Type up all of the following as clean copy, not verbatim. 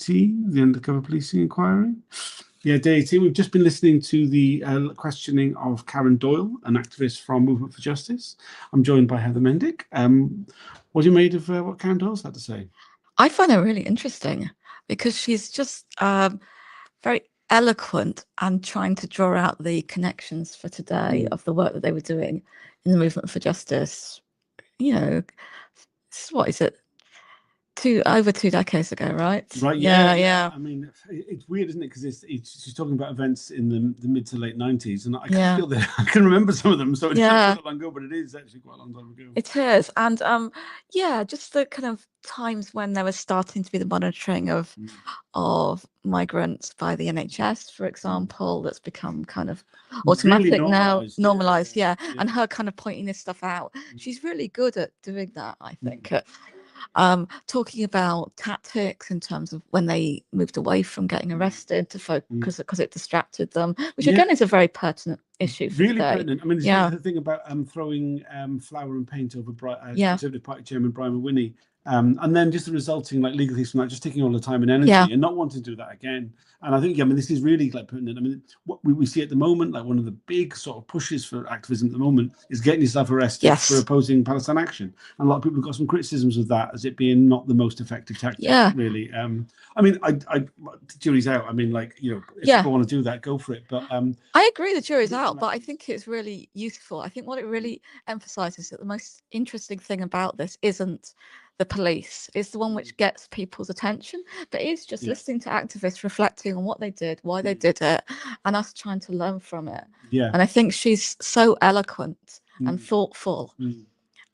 18, the undercover policing inquiry. Yeah, day 18. We've just been listening to the questioning of Karen Doyle, an activist from Movement for Justice. I'm joined by Heather Mendick. What have you made of what Karen Doyle's had to say? I find it really interesting because she's just very eloquent and trying to draw out the connections for today of the work that they were doing in the Movement for Justice. You know, what is it? Over 2 decades ago, right? Right. Yeah. I mean, it's weird, isn't it? Because she's talking about events in the mid to late 90s, and I can feel that I can remember some of them. So it's not long ago, but it is actually quite a long time ago. It is, and just the kind of times when there was starting to be the monitoring of migrants by the NHS, for example, that's become kind of automatic really now, normalized. Yeah. And her kind of pointing this stuff out. She's really good at doing that, I think. Talking about tactics in terms of when they moved away from getting arrested to focus because it distracted them, which again is a very pertinent issue for really today. Pertinent. I mean, the thing about throwing flour and paint over Conservative Party Chairman Brian Mulwini, and then just the resulting legal fees from that, just taking all the time and energy and not wanting to do that again. And I think, this is really pertinent. I mean, what we see at the moment, one of the big sort of pushes for activism at the moment is getting yourself arrested for opposing Palestine action. And a lot of people have got some criticisms of that as it being not the most effective tactic, really. I mean, the jury's out. I mean, if people want to do that, go for it. But I agree the jury's out, but I think it's really useful. I think what it really emphasizes that the most interesting thing about this isn't the police, it's the one which gets people's attention, but it's just listening to activists reflecting on what they did, why they did it, and us trying to learn from it. And I think she's so eloquent and thoughtful.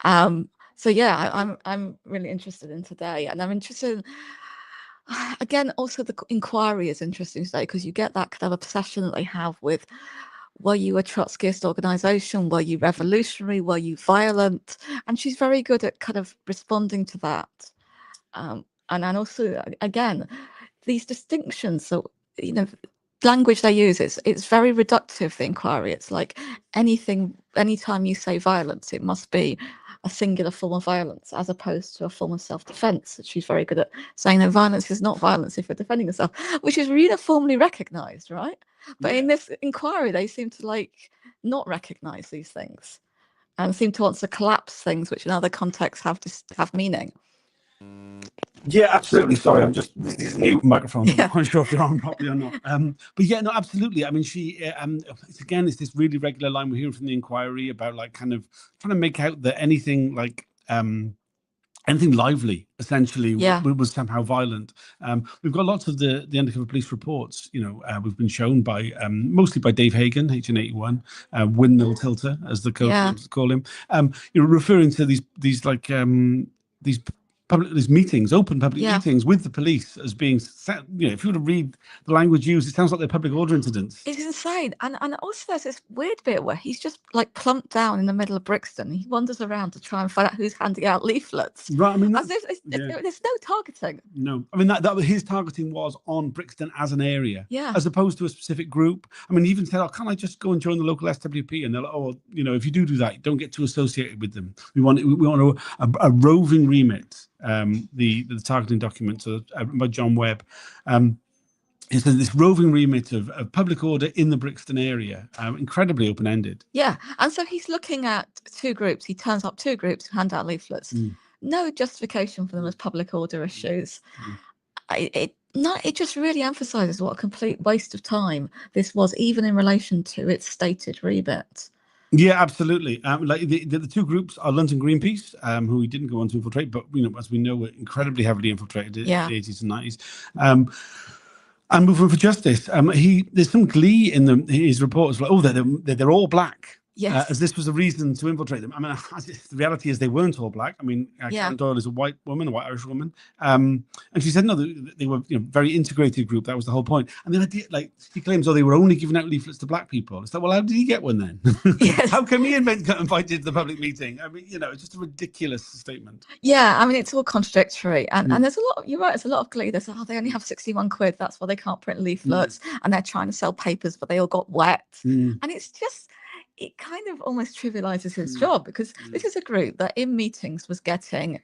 So I'm really interested in today, and I'm interested in, again, also the inquiry is interesting today because you get that kind of obsession that they have with, were you a Trotskyist organization? Were you revolutionary? Were you violent? And she's very good at kind of responding to that. And also, again, these distinctions. So, language they use, it's very reductive, the inquiry. It's like anytime you say violence, it must be a singular form of violence as opposed to a form of self-defense. She's very good at saying that violence is not violence if you're defending yourself, which is uniformly recognized, right? But in this inquiry, they seem to not recognize these things and seem to want to collapse things which in other contexts have meaning. Yeah, absolutely. Sorry, I'm just this new microphone. I'm not sure if you're on properly or not. But no, absolutely. I mean, she it's this really regular line we're hearing from the inquiry about kind of trying to make out that anything anything lively, essentially, was somehow violent. We've got lots of the undercover police reports. We've been shown by mostly by Dave Hagan, HN81, Windmill Tilter, as the coach call him. Referring to these meetings, open public meetings with the police as being set, if you were to read the language used, it sounds like they're public order incidents. It's insane. And also there's this weird bit where he's just plumped down in the middle of Brixton. He wanders around to try and find out who's handing out leaflets. Right. I mean, there's no targeting. No. I mean, that his targeting was on Brixton as an area, as opposed to a specific group. I mean, he even said, can't I just go and join the local SWP? And they're like, if you do that, don't get too associated with them. We want a roving remit. The targeting document by John Webb. It says this roving remit of public order in the Brixton area, incredibly open-ended. Yeah, and so he's looking at 2 groups. He turns up 2 groups who hand out leaflets. No justification for them as public order issues. It just really emphasises what a complete waste of time this was, even in relation to its stated remit. Yeah, absolutely. The 2 groups are London Greenpeace, who we didn't go on to infiltrate, but as we know, were incredibly heavily infiltrated in the 80s and 90s. And Movement for Justice. There's some glee in his reports, they're all black. Yes. As this was a reason to infiltrate them. I mean, the reality is they weren't all black. I mean, Karen Doyle is a white woman, a white Irish woman. And she said, no, they were very integrated group. That was the whole point. And the idea, he claims, they were only giving out leaflets to black people. It's like, well, how did he get one then? Yes. How come he got invited to the public meeting? I mean, it's just a ridiculous statement. Yeah, I mean, it's all contradictory. And there's a lot, you're right, it's a lot of glee. There's, they only have 61 quid. That's why they can't print leaflets. And they're trying to sell papers, but they all got wet. And it's just, it kind of almost trivializes his job, because this is a group that in meetings was getting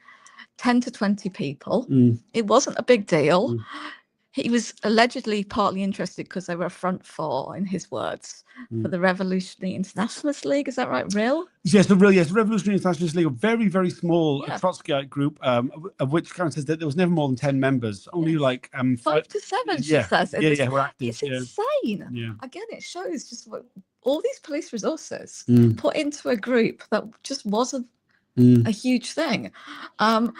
10 to 20 people. It wasn't a big deal. he was allegedly partly interested because they were a front for, in his words, for the Revolutionary Internationalist League. Is that right, Real? Yes, the Revolutionary Internationalist League, a very, very small Trotskyite group, of which Karen says that there was never more than 10 members, only like 5 to 7, she says. We're active. It's insane. Yeah. Again, it shows just what all these police resources put into a group that just wasn't a huge thing. And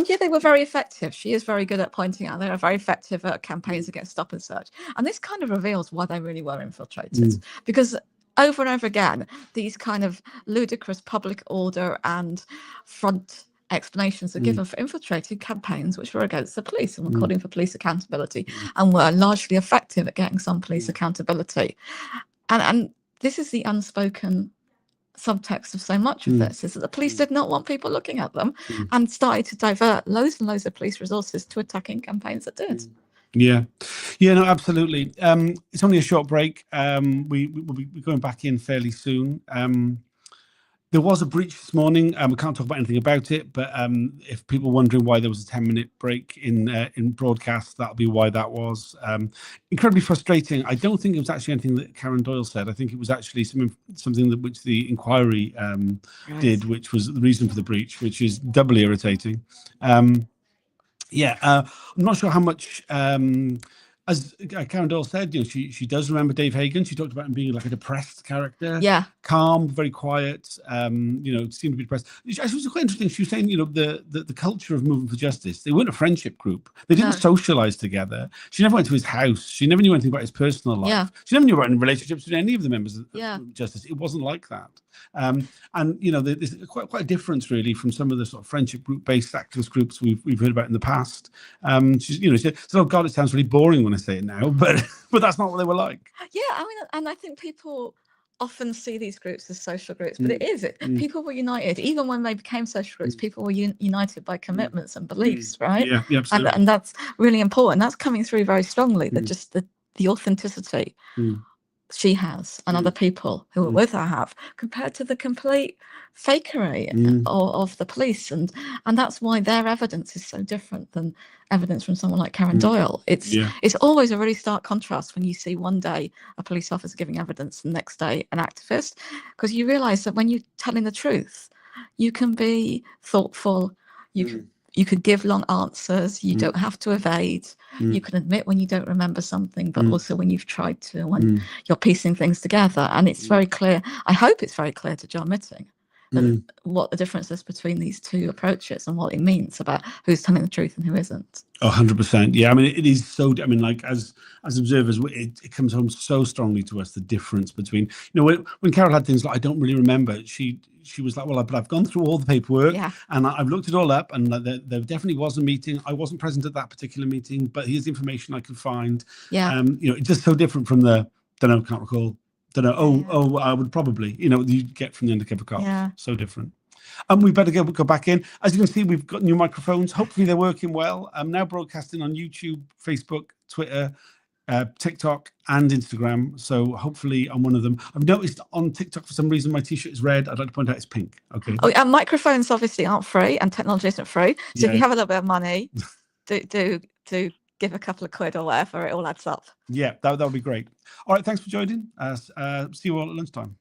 yeah, they were very effective. She is very good at pointing out they are very effective at campaigns against stop and search. And this kind of reveals why they really were infiltrated, because over and over again, these kind of ludicrous public order and front explanations are given for infiltrating campaigns which were against the police and were calling for police accountability and were largely effective at getting some police accountability. And this is the unspoken subtext of so much of this, is that the police did not want people looking at them and started to divert loads and loads of police resources to attacking campaigns that did. Yeah, no, absolutely. It's only a short break. We'll be going back in fairly soon. There was a breach this morning. We can't talk about anything about it, but if people are wondering why there was a 10-minute break in broadcast, that'll be why that was. Incredibly frustrating. I don't think it was actually anything that Karen Doyle said. I think it was actually something that which the inquiry did, which was the reason for the breach, which is doubly irritating. I'm not sure how much. As Karen Doyle said, she does remember Dave Hagen. She talked about him being like a depressed character. Yeah. Calm, very quiet, seemed to be depressed. It was quite interesting. She was saying, the culture of Movement for Justice, they weren't a friendship group. They didn't socialize together. She never went to his house. She never knew anything about his personal life. Yeah. She never knew about any relationships with any of the members of Justice. It wasn't like that. There's quite a difference really from some of the sort of friendship group-based activist groups we've heard about in the past. She said, "Oh God, it sounds really boring when I say it now," but that's not what they were like. Yeah, I mean, and I think people often see these groups as social groups, but it is. People were united. Even when they became social groups, people were united by commitments and beliefs, right? Yeah, absolutely. And that's really important. That's coming through very strongly. That just the authenticity she has and other people who are with her have, compared to the complete fakery of the police, and that's why their evidence is so different than evidence from someone like Karen Doyle. It's always a really stark contrast when you see one day a police officer giving evidence, the next day an activist, because you realize that when you're telling the truth, you can be thoughtful, you could give long answers, you don't have to evade, you can admit when you don't remember something, but also when you've tried to, when you're piecing things together. And it's very clear, I hope it's very clear to John Mitting, what the difference is between these two approaches and what it means about who's telling the truth and who isn't. 100%. Yeah, I mean, it is so, like as observers, it comes home so strongly to us, the difference between, when Carol had things like, I don't really remember, she was like, well, I've gone through all the paperwork and I've looked it all up, and there definitely was a meeting. I wasn't present at that particular meeting, but here's the information I could find. Yeah. It's just so different from the, can't recall. I would probably, you get from the undercover cop. Yeah. So different. We better go back in. As you can see, we've got new microphones. Hopefully they're working well. I'm now broadcasting on YouTube, Facebook, Twitter, TikTok and Instagram. So hopefully on one of them. I've noticed on TikTok for some reason my t-shirt is red. I'd like to point out it's pink. Okay. Oh, and microphones obviously aren't free and technology isn't free. So if you have a little bit of money, do give a couple of quid or whatever, it all adds up. Yeah, that would be great. All right, thanks for joining. See you all at lunchtime.